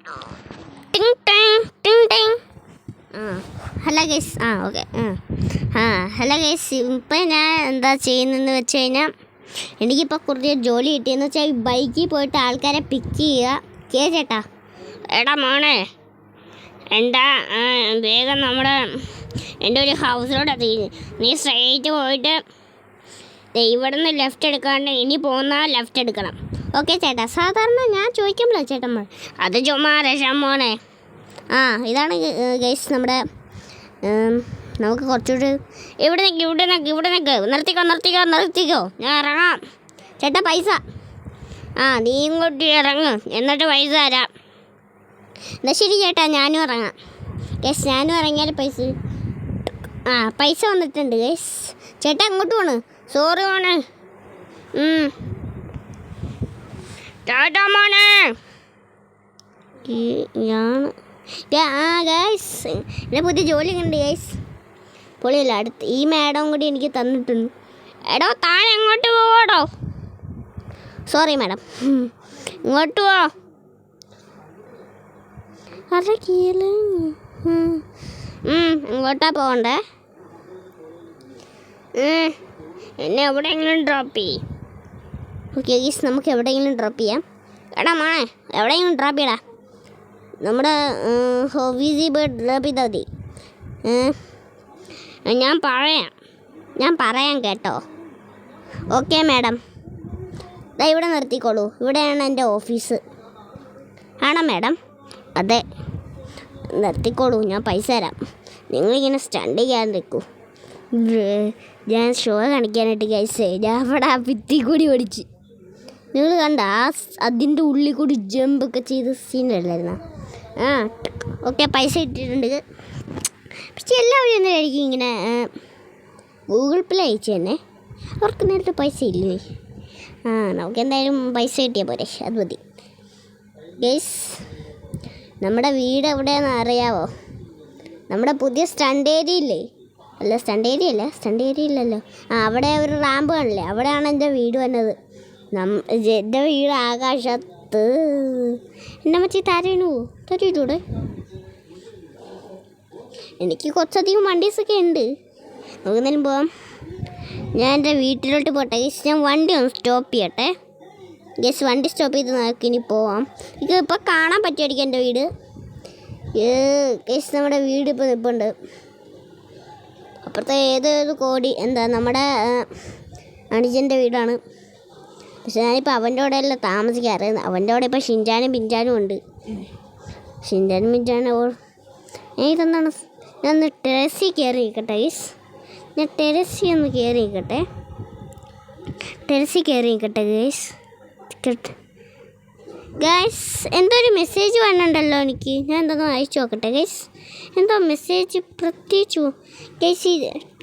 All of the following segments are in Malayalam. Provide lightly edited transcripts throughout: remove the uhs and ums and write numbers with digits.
ടിങ് ടിങ് ടിങ് ടിങ്. Hello guys. Okay. Hello guys. ഇപ്പം ഞാൻ എന്താ ചെയ്യുന്നതെന്ന് വെച്ച് കഴിഞ്ഞാൽ എനിക്കിപ്പോൾ കുറച്ച് ജോലി കിട്ടിയെന്ന് വെച്ചാൽ ബൈക്കിൽ പോയിട്ട് ആൾക്കാരെ പിക്ക് ചെയ്യുക. ചേട്ടാ, എടാ മോനെ, എന്താ വേഗം എൻ്റെ ഒരു ഹൗസിലോട്ട് എത്തി. നീ സ്ട്രെയിറ്റ് പോയിട്ട് ഇവിടെ നിന്ന് ലെഫ്റ്റ് എടുക്കാണ്ട് ഇനി പോകുന്ന ലെഫ്റ്റ് എടുക്കണം. ഓക്കെ ചേട്ടാ. സാധാരണ ഞാൻ ചോദിക്കുമ്പോഴോ ചേട്ടന്മാർ അത് ചുമ്മാ രസം മോനെ. ഇതാണ് ഗൈസ് നമ്മുടെ നമുക്ക് കുറച്ചുകൂടി ഇവിടെ നിൽക്ക് നിർത്തിക്കോ ഞാൻ ഇറങ്ങാം. ചേട്ടാ പൈസ നീ ഇങ്ങോട്ട് ഇറങ്ങ്, എന്നിട്ട് പൈസ തരാം. എന്നാൽ ശരി ചേട്ടാ, ഞാനും ഇറങ്ങാം. ഗൈസ് ഞാനും ഇറങ്ങിയാൽ പൈസ വന്നിട്ടുണ്ട് ഗൈസ്. ചേട്ടാ എങ്ങോട്ട് പോണ്? സോറി മോനെ. ചേട്ടാ മോനെ ഗൈസ് എൻ്റെ പുതിയ ജോലി ഉണ്ട് ഗൈസ്. പൊളിയല്ല. അടുത്ത് ഈ മാഡം കൂടി എനിക്ക് തന്നിട്ടുണ്ട്. എടോ താൻ എങ്ങോട്ട് പോവാടോ? സോറി മാഡം, ഇങ്ങോട്ട് പോ. അതെ കീഴിൽ ഇങ്ങോട്ടാ പോകണ്ടേ? എന്നെ എവിടെയെങ്കിലും ഡ്രോപ്പ് ചെയ്യും. ഓക്കെ ഗൈസ്, നമുക്ക് എവിടെയെങ്കിലും ഡ്രോപ്പ് ചെയ്യാം. എടാ മോനെ, എവിടെയെങ്കിലും ഡ്രോപ്പ് ചെയ്യടാ. നമ്മുടെ ഹോബീസി പോയി ഡ്രോപ്പ് ചെയ്താൽ മതി. ഞാൻ പറയാം കേട്ടോ. Okay madam. ഇവിടെ നിർത്തിക്കോളൂ. ഇവിടെയാണ് എൻ്റെ ഓഫീസ്. ആണോ മാഡം? അതെ, നിർത്തിക്കോളൂ, ഞാൻ പൈസ തരാം. നിങ്ങളിങ്ങനെ സ്റ്റണ്ട് ചെയ്യാണ്ടിരിക്കൂ. ഞാൻ ഷോ കാണിക്കാനായിട്ട് ഗൈസ് ഞാൻ അവിടെ ഭിത്തി കൂടി ഓടിച്ച്. നിങ്ങൾ കണ്ട അതിൻ്റെ ഉള്ളിൽ കൂടി ജമ്പൊക്കെ ചെയ്ത് സീനല്ലായിരുന്ന? ഓക്കെ, പൈസ ഇട്ടിട്ടുണ്ട്. പക്ഷെ എല്ലാവരും എന്തായിരിക്കും ഇങ്ങനെ ഗൂഗിൾ പേ അയച്ചു തന്നെ. അവർക്ക് നേരത്തെ പൈസ ഇല്ലേ? നമുക്ക് എന്തായാലും പൈസ കിട്ടിയാൽ പോരെ, അത് മതി. ഗൈസ് നമ്മുടെ വീട് എവിടെയാണെന്ന് അറിയാവോ? നമ്മുടെ പുതിയ സ്റ്റണ്ട് ഏരിയയില്ലേ? സ്റ്റണ്ട് ഏരിയ ഇല്ലല്ലോ. അവിടെ ഒരു റാമ്പ് കാണില്ലേ? അവിടെയാണ് എൻ്റെ വീട് വന്നത്. എൻ്റെ വീട് ആകാശത്ത്. എൻ്റെ മച്ചി തരൂടെ? എനിക്ക് കുറച്ചധികം വണ്ടീസൊക്കെ ഉണ്ട്. നമുക്ക് എന്തായാലും പോവാം. ഞാൻ എൻ്റെ വീട്ടിലോട്ട് പോട്ടെ ഗൈസ്. ഞാൻ വണ്ടി ഒന്ന് സ്റ്റോപ്പ് ചെയ്യട്ടെ ഗൈസ്. വണ്ടി സ്റ്റോപ്പ് ചെയ്ത് നമുക്ക് ഇനി പോവാം. ഇത് ഇപ്പോൾ കാണാൻ പറ്റുമായിരിക്കും എൻ്റെ വീട്. ഗൈസ് നമ്മുടെ വീട് ഇപ്പോൾ നിൽപ്പുണ്ട്. അപ്പുറത്തെ ഏതൊരു കോടി നമ്മുടെ അനുജൻ്റെ വീടാണ്. പക്ഷെ ഞാനിപ്പോൾ അവൻ്റെ കൂടെയല്ല താമസിക്കാറ്. അവൻ്റെ കൂടെ ഇപ്പോൾ ഷിൻചാനും പിഞ്ചാനും ഉണ്ട്. ഷിൻചാനും പിഞ്ചാനും ഇതെന്താണ്? ഞാൻ ഒന്ന് ടെറസിൽ കയറി നിൽക്കട്ടെ ഗൈസ്. ടെറസിൽ കയറി നിൽക്കട്ടെ ഗൈസ്. എന്തോ ഒരു മെസ്സേജ് വന്നിട്ടുണ്ടല്ലോ എനിക്ക്. ഞാൻ എന്തോന്ന് അയച്ചു നോക്കട്ടെ ഗൈസ്. എന്തോ മെസ്സേജ് പ്രത്യേകിച്ചു guys.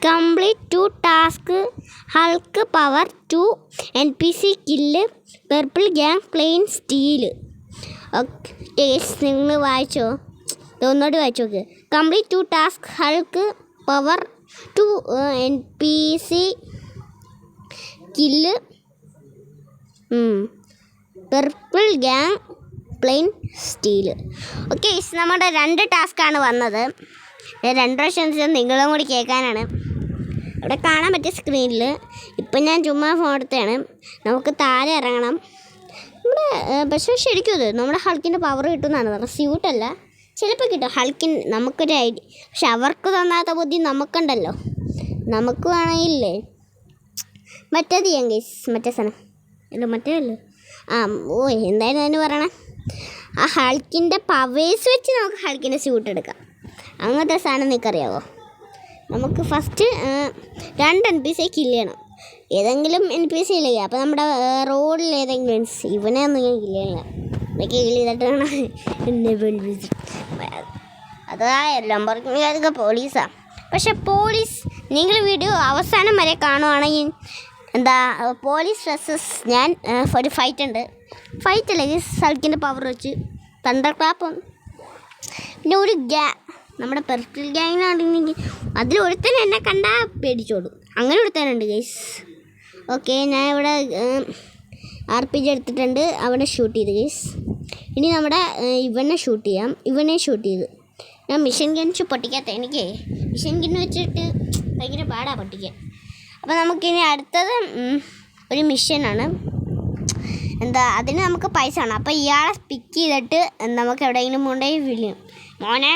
Complete 2 task, hulk power 2, NPC kill, purple gang plane steal. Okay guys, നിങ്ങൾ വായിച്ചോ? ഒന്നോട് വായിച്ചു നോക്ക്. Complete 2 task, hulk power 2, NPC kill, purple gang plane steal. Okay, നമ്മുടെ 2 ടാസ്ക്കാണ് വന്നത്. 2 പ്രാവശ്യം നിങ്ങളും കൂടി കേൾക്കാനാണ്. ഇവിടെ കാണാൻ പറ്റിയ സ്ക്രീനിൽ. ഇപ്പം ഞാൻ ചുമ്മാ ഫോൺ എടുത്തതാണ്. നമുക്ക് താഴെ ഇറങ്ങണം. പക്ഷേ ശരിക്കും ഇത് നമ്മുടെ ഹൾക്കിൻ്റെ പവർ കിട്ടുമെന്നാണ് പറഞ്ഞത്. സ്യൂട്ടല്ല, ചിലപ്പോൾ കിട്ടും ഹൾക്കിന്. നമുക്കൊരു ഐഡിയ. പക്ഷെ അവർക്ക് തന്നാത്ത ബുദ്ധി നമുക്കുണ്ടല്ലോ. നമുക്ക് വേണമെങ്കിലേ മറ്റേത് ചെയ്യാം ഗൈസ്. മറ്റേ സാധനം മറ്റേതല്ലോ. എന്തായാലും അതിന് പറയണേ. ആ ഹൾക്കിൻ്റെ പവേഴ്സ് വെച്ച് നമുക്ക് ഹൾക്കിൻ്റെ സ്യൂട്ട് എടുക്കാം. അങ്ങനത്തെ സാധനം നിനക്കറിയാവോ? നമുക്ക് ഫസ്റ്റ് 2 NPC കില്ല് ചെയ്യണം. ഏതെങ്കിലും NPC ഇല്ലേ? അപ്പോൾ നമ്മുടെ റോഡിൽ ഏതെങ്കിലും ഇവനെ ഒന്നും ഞാൻ കില്ല് ചെയ്യണില്ല. ഇതൊക്കെ കില്ല് ചെയ്തിട്ടാണ് എന്നെ വിളിച്ചത്. അതാ ലംബോർഗിനി പോലീസാണ്. പക്ഷെ പോലീസ് നിങ്ങൾ വീഡിയോ അവസാനം വരെ കാണുവാണെങ്കിൽ പോലീസ് വേഴ്സസ് ഞാൻ ഒരു ഫൈറ്റ് ഉണ്ട്. ഫൈറ്റല്ലേ ഹൾക്കിൻ്റെ പവർ വെച്ച് തണ്ടർ ക്ലാപ്പും. പിന്നെ ഒരു നമ്മുടെ പെർപ്പിൾ ഗ്യാങ്ങിനാണെങ്കിൽ അതിലൊരുത്തൻ എന്നെ കണ്ടാൽ പേടിച്ചോടും. അങ്ങനെ ഒരുത്തനുണ്ട് ഗൈസ്. ഓക്കെ, ഞാൻ ഇവിടെ RPG എടുത്തിട്ടുണ്ട്. അവിടെ ഷൂട്ട് ചെയ്ത് ഗൈസ്. ഇനി നമ്മുടെ ഇവനെ ഷൂട്ട് ചെയ്യാം. ഇവനെ ഷൂട്ട് ചെയ്ത് ഞാൻ മിഷൻ ഗൺ പൊട്ടിക്കാത്ത എനിക്ക് മിഷൻ ഗൺ വെച്ചിട്ട് ഭയങ്കര പാടാണ് പൊട്ടിക്കാൻ. അപ്പോൾ നമുക്കിനി അടുത്തത് ഒരു മിഷനാണ്. എന്താ അതിന് നമുക്ക് പൈസ ആണ്. അപ്പോൾ ഇയാളെ പിക്ക് ചെയ്തിട്ട് നമുക്ക് എവിടെയെങ്കിലും കൊണ്ടുപോയി വിളിയും. മോനെ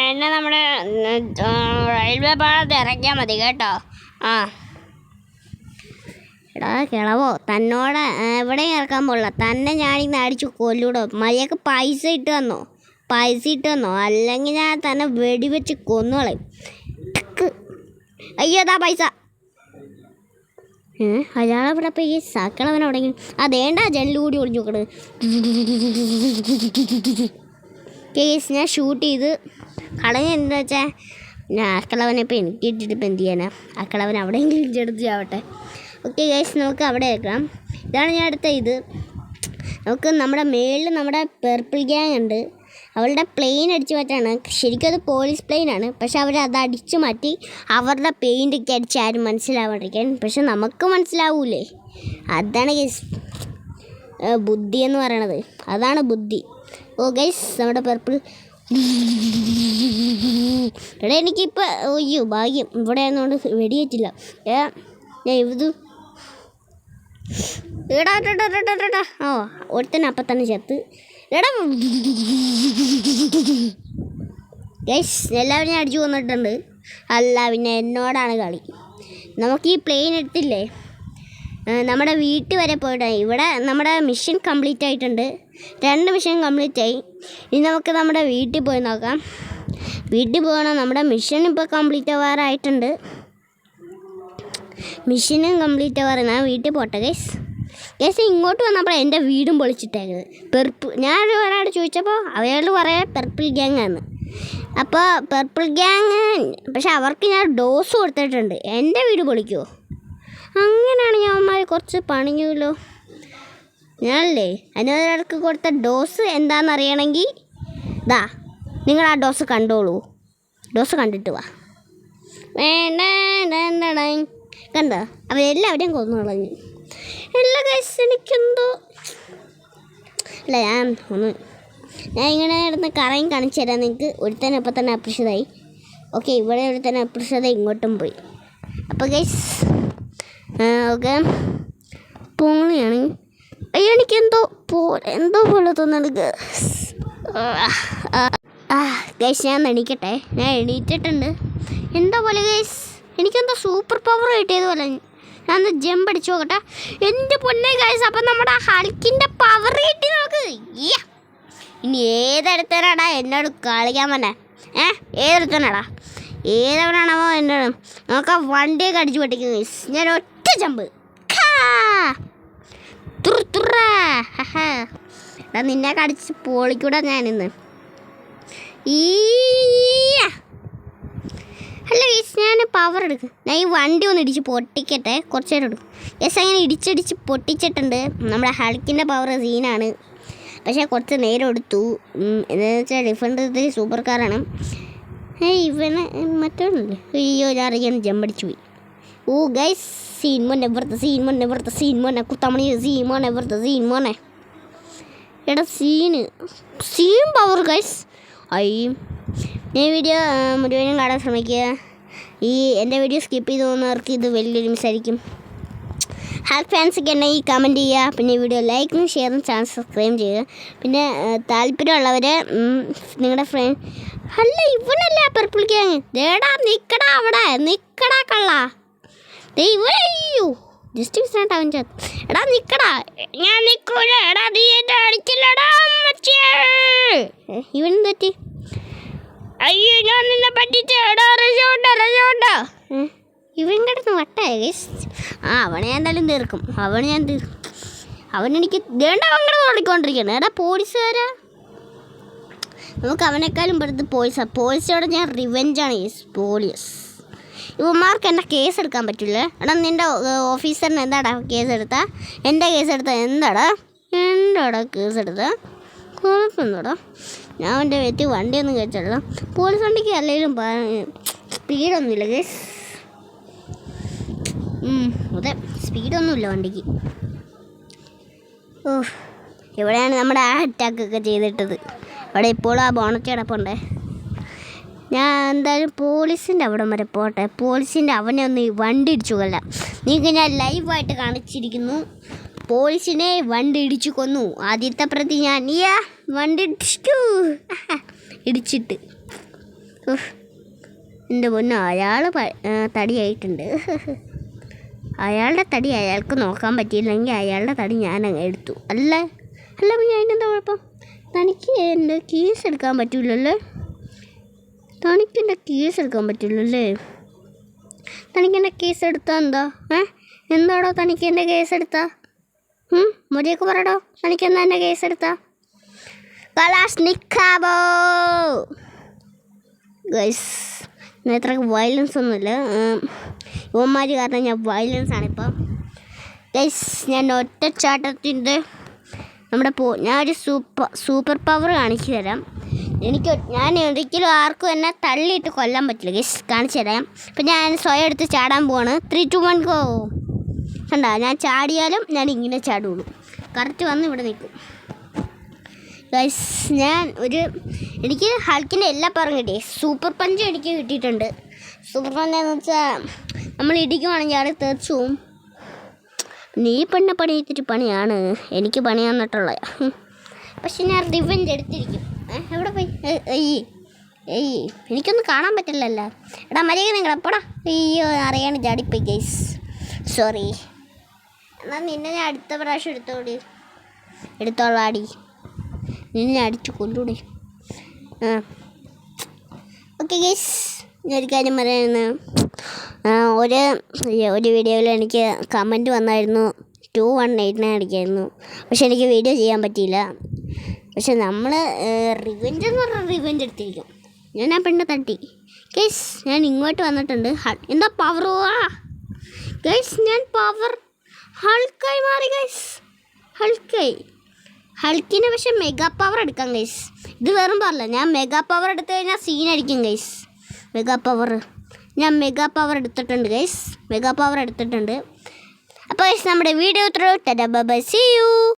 എന്നെ നമ്മുടെ റെയിൽവേ പാളത്ത് ഇറക്കിയാൽ മതി കേട്ടോ. ആ എടാ കിളവോ, തന്നോട് എവിടെയും ഇറക്കാൻ പോകില്ല. തന്നെ ഞാനിന്ന് അടിച്ച് കൊല്ലൂടോ. മര്യാദക്ക് പൈസ ഇട്ട് തന്നോ, പൈസ ഇട്ട് തന്നോ, അല്ലെങ്കിൽ ഞാൻ തന്നെ വെടിവെച്ച് കൊന്നുകളയും. അയ്യോ അതാ പൈസ. അയാളെവിടെ പോയി ഈ സക്കളവൻ എവിടെയെങ്കിലും അതേണ്ട ജനലുകൂടി ഒളിഞ്ഞു നോക്കണത്. കേസ് ഞാൻ ഷൂട്ട് ചെയ്ത് കളഞ്ഞ എന്താ വെച്ചാൽ ഞാൻ അക്കളവനെ ഇപ്പോൾ എനിക്ക് ഇട്ടിട്ട് ഇപ്പം എന്ത് ചെയ്യാനാ? അക്കളവൻ അവിടെയെങ്കിലും ഇഞ്ചെടുത്ത് ചാവട്ടെ. ഓക്കെ ഗൈസ്, നമുക്ക് അവിടെ വെക്കാം. ഇതാണ് ഞാൻ അടുത്ത ഇത്. നമുക്ക് നമ്മുടെ മേളിൽ നമ്മുടെ പെർപ്പിൾ ഗ്യാങ് ഉണ്ട്. അവളുടെ പ്ലെയിൻ അടിച്ചു മാറ്റാണ്. ശരിക്കും അത് പോലീസ് പ്ലെയിനാണ്. പക്ഷെ അവരത് അടിച്ചു മാറ്റി അവരുടെ പെയിൻ്റൊക്കെ അടിച്ച് ആരും മനസ്സിലാവാണ്ടിരിക്കാൻ. പക്ഷെ നമുക്ക് മനസ്സിലാവൂലേ? അതാണ് ഗൈസ് ബുദ്ധി എന്ന് പറയണത്. അതാണ് ബുദ്ധി. ഓ ഗൈസ്, നമ്മുടെ പെർപ്പിൾ എടാ എനിക്കിപ്പോൾ അയ്യോ ഭാഗ്യം ഇവിടെ ആയിരുന്നുകൊണ്ട് വെടിയേറ്റില്ല. ഇത് എടാ ഓ ഒരുത്തന്നെ അപ്പം തന്നെ ചേർത്ത്. എടാ ഗൈസ് എല്ലാവരും ഞാൻ അടിച്ചു കൊന്നിട്ടുണ്ട്. അല്ല പിന്നെ എന്നോടാണ് കളി. നമുക്ക് ഈ പ്ലെയിൻ എടുത്തില്ലേ നമ്മുടെ വീട്ടിൽ വരെ പോയിട്ട് ഇവിടെ നമ്മുടെ മിഷൻ കംപ്ലീറ്റ് ആയിട്ടുണ്ട്. 2 മിഷൻ കംപ്ലീറ്റ് ആയി. ഇനി നമുക്ക് നമ്മുടെ വീട്ടിൽ പോയി നോക്കാം. വീട്ടിൽ പോകണം. നമ്മുടെ മിഷൻ ഇപ്പോൾ കംപ്ലീറ്റ് ആവാറായിട്ടുണ്ട്. മിഷനും കംപ്ലീറ്റ് ആവാറ്. ഞാൻ വീട്ടിൽ പോട്ടെ ഗൈസ്. ഗൈസ് ഇങ്ങോട്ട് വന്നപ്പോൾ എൻ്റെ വീടും പൊളിച്ചിട്ടേക്കുന്നത്. ഞാൻ ഒരാൾ ചോദിച്ചപ്പോൾ അയാൾ പറയാൻ പെർപ്പിൾ ഗ്യാങ് ആണ്. അപ്പോൾ പെർപ്പിൾ ഗ്യാങ് പക്ഷെ അവർക്ക് ഞാൻ ഡോസ് കൊടുത്തിട്ടുണ്ട്. എൻ്റെ വീട് പൊളിക്കുമോ? അങ്ങനെയാണ് ഞാൻ അമ്മ കുറച്ച് പണിഞ്ഞല്ലോ. ഞാനല്ലേ അതിനൊരാൾക്ക് കൊടുത്ത ഡോസ് എന്താണെന്ന് അറിയണമെങ്കിൽ ദാ നിങ്ങൾ ആ ഡോസ് കണ്ടോളൂ. ഡോസ് കണ്ടിട്ട് വാ. കണ്ടോ അവരെല്ലാവരെയും കൊന്നു കളഞ്ഞു. എല്ലാ ഗൈസ് എനിക്കെന്തോ അല്ല ഞാൻ ഇങ്ങനെ ഇടുന്ന കറയും കാണിച്ചു തരാം നിങ്ങൾക്ക്. ഒരുത്തന്നെ ഇപ്പം തന്നെ അപ്രഷതായി. ഓക്കെ ഇവിടെ ഒരുത്തന്നെ അപ്രഷതായി ഇങ്ങോട്ടും പോയി. അപ്പോൾ ഗൈസ് ഓക്കെ പൊങ്ങിയാണ്. അയ്യോ എനിക്കെന്തോ പോലെ തോന്നുന്നത് ഗൈസ്. ഞാൻ എണീക്കട്ടെ. ഞാൻ എണീറ്റിട്ടുണ്ട്. എന്താ പോലെ ഗൈസ് എനിക്കെന്തോ സൂപ്പർ പവർ കിട്ടിയതുപോലെ. ഞാൻ ജമ്പ് അടിച്ചു നോക്കട്ടെ. എൻ്റെ പൊന്നെ ഗൈസ്, അപ്പം നമ്മുടെ ഹൾക്കിൻ്റെ പവർ കിട്ടി നമുക്ക്. ഇനി ഏതെടുത്തനാടാ എന്നോട് കളിക്കാൻ പറ്റേ? ഏതെടുത്തനാടാ? ഏതവനാണോ എന്നോട്? നമുക്ക് ആ വണ്ടിയൊക്കെ അടിച്ചു പൊട്ടിക്കും ഗൈസ്. ഞാൻ ഒറ്റ ജമ്പ് എടാ നിന്നെ കടിച്ച് പൊളിക്കൂടാ ഞാനിന്ന്. അല്ല ഗൈസ് ഞാൻ പവർ എടുക്കും. ഞാൻ ഈ വണ്ടി ഒന്ന് ഇടിച്ച് പൊട്ടിക്കട്ടെ. കുറച്ച് നേരം എടുക്കും ഗൈസ്. അങ്ങനെ ഇടിച്ചിടിച്ച് പൊട്ടിച്ചിട്ടുണ്ട്. നമ്മുടെ ഹൾക്കിൻ്റെ പവർ സീനാണ്. പക്ഷേ കുറച്ച് നേരം എടുത്തു. എന്താണെന്ന് വെച്ചാൽ ഡിഫൻഡ് സൂപ്പർ കാറാണ്. ഇവന് മറ്റൊന്നുമില്ലേ? അയ്യോ ഞാൻ അറിയാൻ ജമ്പടിച്ചു പോയി. ഓ ഗൈസ് സീൻ മോനെ വെറുതെ സീൻ മോനെ കുത്തമണി സീൻ മോനെ എടാ സീൻ പവർ ഗൈസ്. ഞാൻ വീഡിയോ മുഴുവനും കാണാൻ ശ്രമിക്കുക. എൻ്റെ വീഡിയോ സ്കിപ്പ് ചെയ്ത് പോകുന്നവർക്ക് ഇത് വലിയൊരു മിസ്സായിരിക്കും. ഹൾക്ക് ഫാൻസൊക്കെ എന്നെ കമൻറ്റ് ചെയ്യുക. പിന്നെ വീഡിയോ ലൈക്കും ഷെയറും ചാനൽ സബ്സ്ക്രൈബ് ചെയ്യുക. പിന്നെ താല്പര്യമുള്ളവർ നിങ്ങളുടെ ഫ്രണ്ട് അല്ല ഇവനല്ല പെർപ്പിൾ ഗ്യാങ്. ദേടാ നിൽക്കടാ അവിടെ നിൽക്കടാ കള്ള. അയ്യോ ജസ്റ്റ് മിസ്സായിട്ട് അവൻ ചേർത്ത്. എടാ നിൽക്കടാ. ഞാൻ നിൽക്കൂല. എടാ നീ എന്നെ അടിക്കില്ലടാ. ഇവൻ തെറ്റി. അയ്യോ ഞാൻ നിന്നെ പറ്റിച്ചേടാ. രജോണ്ട ഇവൻ കിടന്ന് വട്ടായ ഗൈസ്. അവനെ ഞാൻ എന്തായാലും തീർക്കും. അവനെനിക്ക് വേണ്ട അങ്ങനെ ഓടിക്കൊണ്ടിരിക്കുകയാണ്. എടാ പോലീസുകാരാ. നമുക്ക് അവനേക്കാളും പെടുത്ത് പോലീസോട് ഞാൻ റിവെഞ്ചാണ് ഗൈസ്. പോലീസ് ഇവന്മാർക്ക് എന്നെ കേസ് എടുക്കാൻ പറ്റില്ല. എടാ നിൻ്റെ ഓഫീസറിന് എന്താടാ കേസ് എടുത്താൽ? എൻ്റെ കേസ് എടുത്താൽ എന്താടാ കേസ് എടുത്താൽ? കുഴപ്പമൊന്നുടാ. ഞാൻ എൻ്റെ വീട്ടിൽ വണ്ടിയൊന്നും കഴിച്ചില്ല. പോലീസ് വണ്ടിക്ക് അല്ലെങ്കിലും സ്പീഡൊന്നുമില്ല ഗൈസ്. അതെ സ്പീഡൊന്നുമില്ല വണ്ടിക്ക്. ഓ ഇവിടെയാണ് നമ്മുടെ ആ അറ്റാക്കൊക്കെ ചെയ്തിട്ടത്. അവിടെ ഇപ്പോൾ ആ ബോണറ്റ് കിടപ്പുണ്ട്. ഞാൻ എന്തായാലും പോലീസിൻ്റെ അവിടം വരെ പോട്ടെ. പോലീസിൻ്റെ അവനെ ഒന്ന് വണ്ടി ഇടിച്ചു കൊല്ലാം. നിങ്ങൾക്ക് ഞാൻ ലൈവായിട്ട് കാണിച്ചിരിക്കുന്നു. പോലീസിനെ വണ്ടി ഇടിച്ചു കൊന്നു. ആദ്യത്തെ പ്രതി ഞാൻ വണ്ടി ഇടിച്ചിട്ട് എൻ്റെ പൊന്നോ, അയാൾ തടിയായിട്ടുണ്ട്. അയാളുടെ തടി അയാൾക്ക് നോക്കാൻ പറ്റിയില്ലെങ്കിൽ അയാളുടെ തടി ഞാൻ എടുത്തു. അല്ല പിന്നെ അതിനെന്താ കുഴപ്പം? തനിക്ക് എൻ്റെ കേസ് എടുക്കാൻ പറ്റില്ലല്ലേ? തനിക്കെൻ്റെ കേസ് എടുക്കാൻ പറ്റില്ലല്ലേ? തനിക്കെൻ്റെ കേസ് എടുത്താൽ എന്താ? എന്താടോ തനിക്ക് എൻ്റെ കേസ് എടുത്താ? മുരിയൊക്കെ പറയടോ, തനിക്കെന്താ എൻ്റെ കേസ് എടുത്താ? കലാഷ്നിക്കാവോ ഗൈസ്. ഞാൻ ഇത്ര വയലൻസ് ഒന്നുമില്ല. യുവന്മാർ കാരണം ഞാൻ വയലൻസാണിപ്പം ഗൈസ്. ഞാൻ ഒറ്റച്ചാട്ടത്തിൻ്റെ ഞാനൊരു സൂപ്പർ പവർ കാണിച്ചു തരാം. ഞാൻ ഒരിക്കലും ആർക്കും എന്നെ തള്ളിയിട്ട് കൊല്ലാൻ പറ്റില്ല ഗൈസ്. കാണിച്ചു തരാം. ഇപ്പം ഞാൻ സ്വയം എടുത്ത് ചാടാൻ പോവാണ്. 3, 2, 1 ഗോ. കണ്ടാ, ഞാൻ ചാടിയാലും ഞാൻ ഇങ്ങനെ ചാടുള്ളൂ. കറക്റ്റ് വന്ന് ഇവിടെ നിൽക്കും ഗൈസ്. എനിക്ക് ഹൾക്കിൻ്റെ എല്ലാ പവറും കിട്ടി. സൂപ്പർ പഞ്ചും എനിക്ക് കിട്ടിയിട്ടുണ്ട്. സൂപ്പർ പഞ്ചെന്ന് വെച്ചാൽ നമ്മൾ ഇടിക്കുവാണെങ്കിൽ ആൾ തെറിച്ചു പോവും. നീ പണിയെത്തിട്ട് പണിയാണ് എനിക്ക് പണി തന്നിട്ടുള്ള. പക്ഷെ ഞാൻ റിവെഞ്ച് എടുത്തിരിക്കും. എവിടെ പോയി? എനിക്കൊന്നും കാണാൻ പറ്റില്ലല്ലോ. എടാ മര്യാദ നിങ്ങൾ എപ്പോടാ? അയ്യോ അറിയാണ്ട് ചാടിപ്പോയി ഗൈസ്, സോറി. എന്നാൽ നിന്നെ ഞാൻ അടുത്ത പ്രാവശ്യം എടുത്തോളാടി. നിന്നെ അടിച്ചു കൊല്ലൂടെ? ഓക്കെ ഗൈസ്, ഞാനൊരു കാര്യം പറയുന്നത്, ഒരു വീഡിയോയിൽ എനിക്ക് കമൻറ്റ് വന്നായിരുന്നു 2189 അടിക്കായിരുന്നു. പക്ഷെ എനിക്ക് വീഡിയോ ചെയ്യാൻ പറ്റിയില്ല. പക്ഷെ നമ്മൾ റിവെഞ്ച് എന്ന് പറഞ്ഞാൽ റിവെഞ്ച് എടുത്തിരിക്കും. ഞാൻ ആ പെണ്ണ് തട്ടി ഗൈസ്. ഞാൻ ഇങ്ങോട്ട് വന്നിട്ടുണ്ട്. എന്താ പവറോ ഗൈസ്? ഞാൻ ഹൾക്കായി മാറി ഗൈസ്. ഹൾക്കിന് പക്ഷെ മെഗാ പവർ എടുക്കാം ഗൈസ്. ഇത് വെറും പറല്ല. ഞാൻ മെഗാ പവർ എടുത്തു കഴിഞ്ഞാൽ സീനായിരിക്കും ഗൈസ്. ഞാൻ മെഗാ പവർ എടുത്തിട്ടുണ്ട് ഗൈസ്. അപ്പോൾ ഗൈസ് നമ്മുടെ വീഡിയോ ഇത്രയും. Tata bye bye, see U.